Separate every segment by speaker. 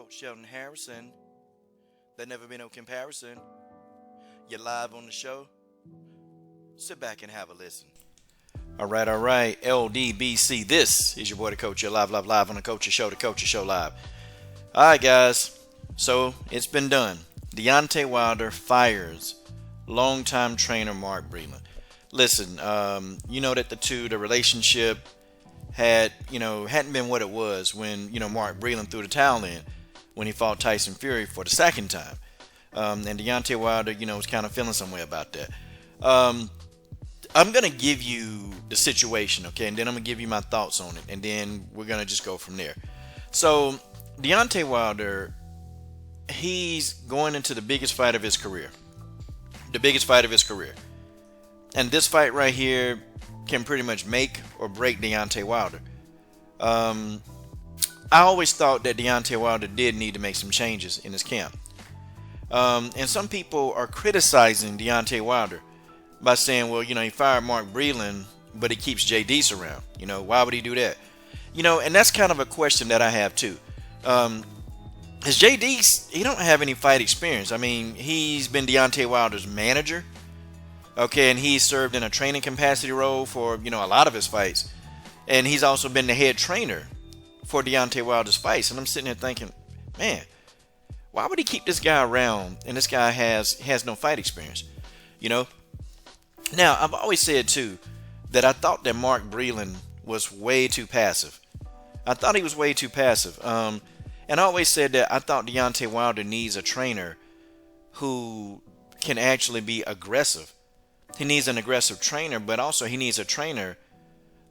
Speaker 1: Coach Sheldon Harrison. There never been no comparison. You're live on the show. Sit back and have a listen. All right, LDBC. This is your boy, the Coach. You're live on the Coach's Show, the Coach's Show Live. All right, guys. So it's been done. Deontay Wilder fires longtime trainer Mark Breland. Listen, you know that the relationship hadn't been what it was when, Mark Breland threw the towel in when he fought Tyson Fury for the second time. And Deontay Wilder, was kind of feeling some way about that. I'm going to give you the situation, okay? And then I'm going to give you my thoughts on it. And then we're going to just go from there. So, Deontay Wilder, he's going into the biggest fight of his career. The biggest fight of his career. And this fight right here can pretty much make or break Deontay Wilder. I always thought that Deontay Wilder did need to make some changes in his camp. And some people are criticizing Deontay Wilder by saying, well, he fired Mark Breland, but he keeps Jay Deese around. Why would he do that? And that's kind of a question that I have too. Is Jay Deese, he don't have any fight experience. I mean, he's been Deontay Wilder's manager. Okay, and he's served in a training capacity role for, a lot of his fights. And he's also been the head trainer for Deontay Wilder's fights. And I'm sitting here thinking, man, why would he keep this guy around and this guy has no fight experience? Now, I've always said, too, that I thought that Mark Breland was way too passive. I thought he was way too passive. And I always said that I thought Deontay Wilder needs a trainer who can actually be aggressive. He needs an aggressive trainer, but also he needs a trainer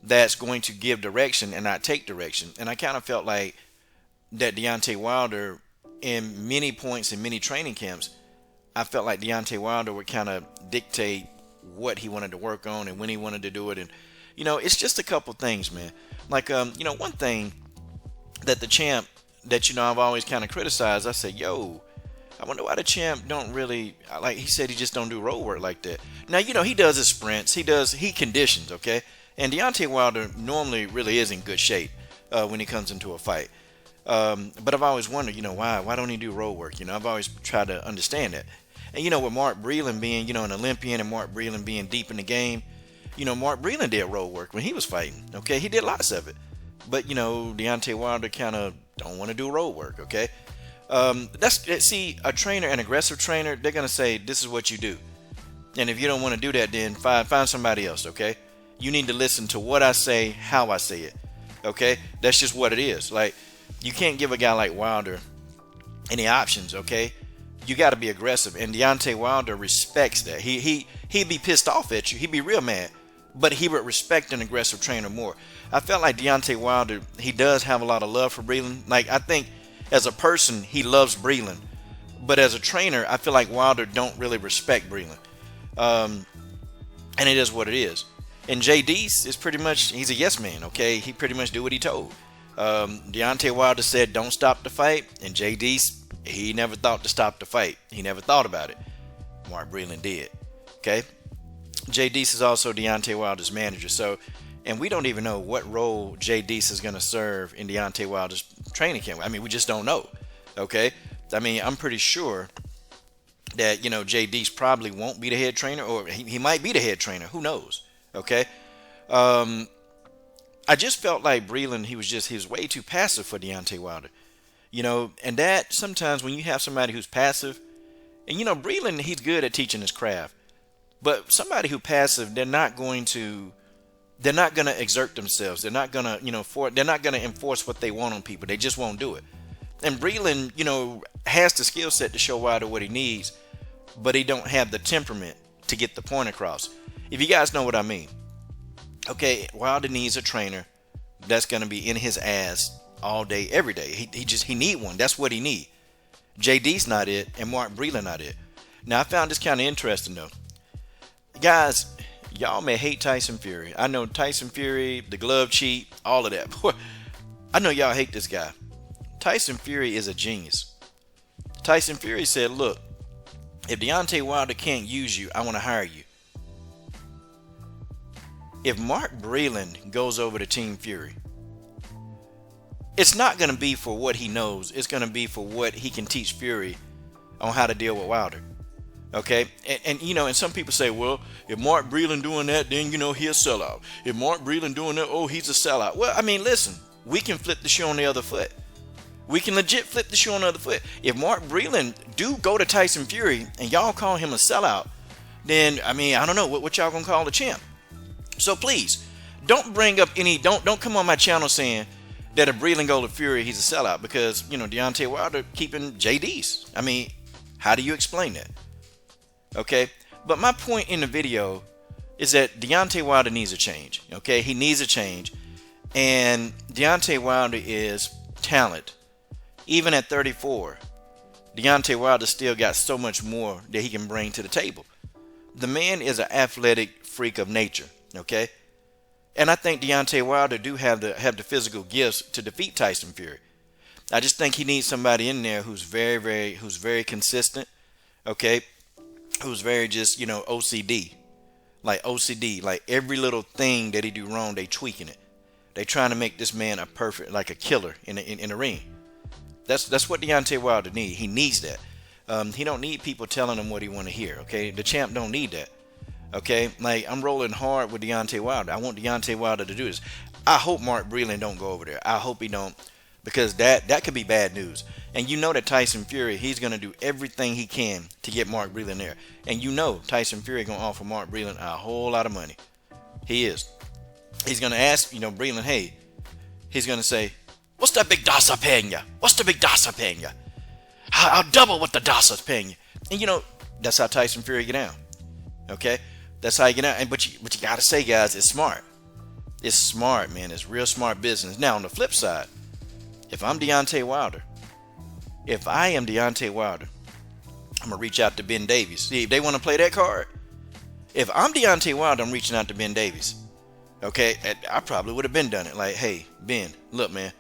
Speaker 1: that's going to give direction and not take direction. And I kind of felt like that Deontay Wilder, in many points in many training camps, I felt like Deontay Wilder would kind of dictate what he wanted to work on and when he wanted to do it. And, it's just a couple things, man. Like, one thing that the champ that, I've always kind of criticized, I said, I wonder why the champ don't really, like he said, he just don't do road work like that. Now, he does his sprints. He conditions, okay? And Deontay Wilder normally really is in good shape when he comes into a fight. But I've always wondered, why don't he do road work? I've always tried to understand that. And, with Mark Breland being, an Olympian and Mark Breland being deep in the game, Mark Breland did road work when he was fighting, okay? He did lots of it. But, Deontay Wilder kind of don't want to do road work, okay? See, a trainer, an aggressive trainer, they're going to say, this is what you do. And if you don't want to do that, then find somebody else, okay? You need to listen to what I say, how I say it, okay? That's just what it is. Like, you can't give a guy like Wilder any options, okay? You got to be aggressive. And Deontay Wilder respects that. He'd be pissed off at you. He'd be real mad. But he would respect an aggressive trainer more. I felt like Deontay Wilder, he does have a lot of love for Breland. Like, I think as a person, he loves Breland. But as a trainer, I feel like Wilder don't really respect Breland. And it is what it is. And Jay Deese is pretty much, he's a yes man, okay? He pretty much do what he told. Deontay Wilder said, don't stop the fight. And Jay Deese, he never thought to stop the fight. He never thought about it. Mark Breland did, okay? Jay Deese is also Deontay Wilder's manager. So, and we don't even know what role Jay Deese is going to serve in Deontay Wilder's training camp. I mean, we just don't know, okay? I mean, I'm pretty sure that, Jay Deese probably won't be the head trainer, or he might be the head trainer. Who knows, okay? I just felt like Breland, he was way too passive for Deontay Wilder. And that sometimes when you have somebody who's passive, and, Breland, he's good at teaching his craft. But somebody who's passive, they're not going to exert themselves. They're not going to, they're not going to enforce what they want on people. They just won't do it. And Breland, has the skill set to show Wilder what he needs, but he don't have the temperament to get the point across. If you guys know what I mean. Okay, Wilder needs a trainer that's going to be in his ass all day, every day. He need one. That's what he need. Jay Deese not it, and Mark Breland not it. Now, I found this kind of interesting, though. Guys, y'all may hate Tyson Fury. I know Tyson Fury, the glove cheat, all of that. Boy, I know y'all hate this guy. Tyson Fury is a genius. Tyson Fury said, look, if Deontay Wilder can't use you, I want to hire you. If Mark Breland goes over to Team Fury, It's not going to be for what he knows. It's going to be for what he can teach Fury on how to deal with Wilder. Okay, and you know, and some people say, well, if Mark Breland doing that, then you know he a sellout. If Mark Breland doing that, oh, he's a sellout. Well, I mean, listen, we can flip the shoe on the other foot. We can legit flip the shoe on the other foot. If Mark Breland do go to Tyson Fury and y'all call him a sellout, then I mean, I don't know what y'all gonna call the champ. So please, don't bring up any. Don't come on my channel saying that if Breland go to Fury, he's a sellout, because you know Deontay Wilder keeping JDs. I mean, how do you explain that? Okay, but my point in the video is that Deontay Wilder needs a change. Okay, he needs a change, and Deontay Wilder is talent. Even at 34, Deontay Wilder still got so much more that he can bring to the table. The man is an athletic freak of nature. Okay, and I think Deontay Wilder do have the physical gifts to defeat Tyson Fury. I just think he needs somebody in there who's very consistent. Okay. Who's very just, you know, OCD. Like every little thing that he do wrong, they tweaking it. They trying to make this man a perfect, like a killer in the ring. That's what Deontay Wilder needs. He needs that. He don't need people telling him what he want to hear. Okay, the champ don't need that. Okay, like I'm rolling hard with Deontay Wilder. I want Deontay Wilder to do this. I hope Mark Breland don't go over there. I hope he don't, because that could be bad news. And you know that Tyson Fury, he's going to do everything he can to get Mark Breland there. And you know Tyson Fury going to offer Mark Breland a whole lot of money. He is. He's going to ask, you know, Breland, hey, he's going to say, what's that big Dasa paying you? What's the big Dasa paying you? I'll double what the Dasa's paying you. And you know, that's how Tyson Fury get down. Okay? That's how you get down. But you got to say, guys, it's smart. It's smart, man. It's real smart business. Now, on the flip side, if I'm Deontay Wilder, if I am Deontay Wilder, I'm going to reach out to Ben Davies. See, if they want to play that card, if I'm Deontay Wilder, I'm reaching out to Ben Davies. Okay? I probably would have been done it. Like, hey, Ben, look, man,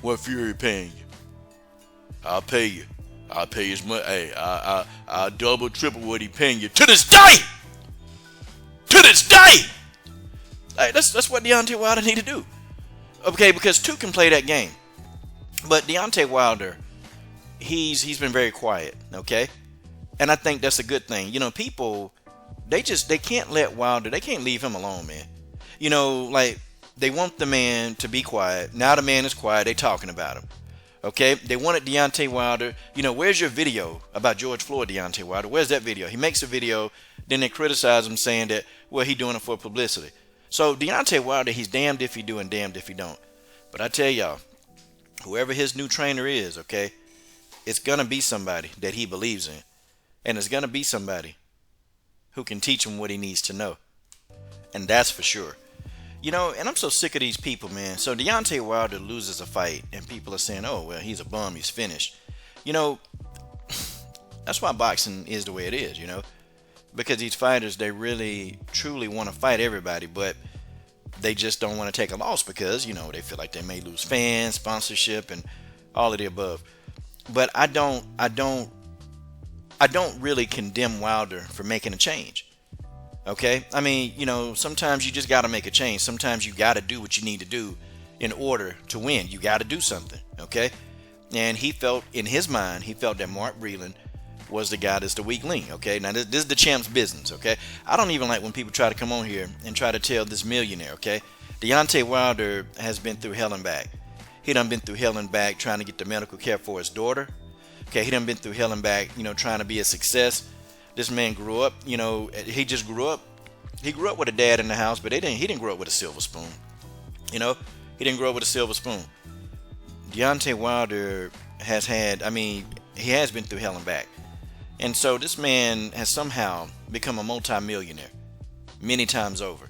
Speaker 1: what Fury paying you? I'll pay you. I'll pay you as much. Hey, I'll double, triple what he paying you to this day! To this day! Hey, that's what Deontay Wilder need to do. Okay, because two can play that game. But Deontay Wilder, he's been very quiet, okay? And I think that's a good thing. You know, people, they can't let Wilder, they can't leave him alone, man. You know, like, they want the man to be quiet. Now the man is quiet, they talking about him. Okay? They wanted Deontay Wilder. You know, where's your video about George Floyd, Deontay Wilder? Where's that video? He makes a video, then they criticize him saying that, well, he doing it for publicity. So Deontay Wilder, he's damned if he do and damned if he don't. But I tell y'all, whoever his new trainer is, okay, it's going to be somebody that he believes in. And it's going to be somebody who can teach him what he needs to know. And that's for sure. You know, and I'm so sick of these people, man. So Deontay Wilder loses a fight and people are saying, oh, well, he's a bum, he's finished. You know, that's why boxing is the way it is, you know. Because these fighters, they really, truly want to fight everybody, but they just don't want to take a loss because, you know, they feel like they may lose fans, sponsorship, and all of the above. But I don't really condemn Wilder for making a change. Okay? I mean, you know, sometimes you just got to make a change. Sometimes you got to do what you need to do in order to win. You got to do something. Okay? And he felt, in his mind, he felt that Mark Breland was the guy that's the weak link. Okay? Now, this is the champ's business. Okay? I don't even like when people try to come on here and try to tell this millionaire. Okay? Deontay Wilder has been through hell and back. He done been through hell and back trying to get the medical care for his daughter. Okay? He done been through hell and back, you know, trying to be a success. This man grew up, you know, he just grew up. He grew up with a dad in the house, but he didn't grow up with a silver spoon. You know, he didn't grow up with a silver spoon. Deontay Wilder has had, I mean, he has been through hell and back. And so this man has somehow become a multi-millionaire many times over.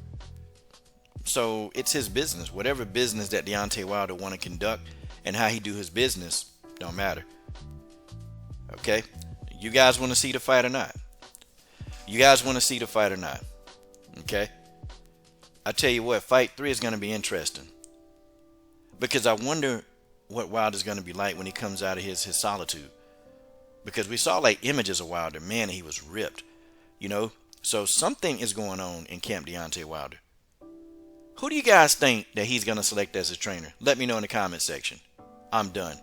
Speaker 1: So it's his business. Whatever business that Deontay Wilder want to conduct and how he do his business don't matter. Okay? You guys want to see the fight or not? You guys want to see the fight or not? Okay? I tell you what, fight 3 is going to be interesting. Because I wonder what Wilder's going to be like when he comes out of his solitude. Because we saw like images of Wilder. Man, he was ripped. You know? So something is going on in Camp Deontay Wilder. Who do you guys think that he's going to select as his trainer? Let me know in the comment section. I'm done.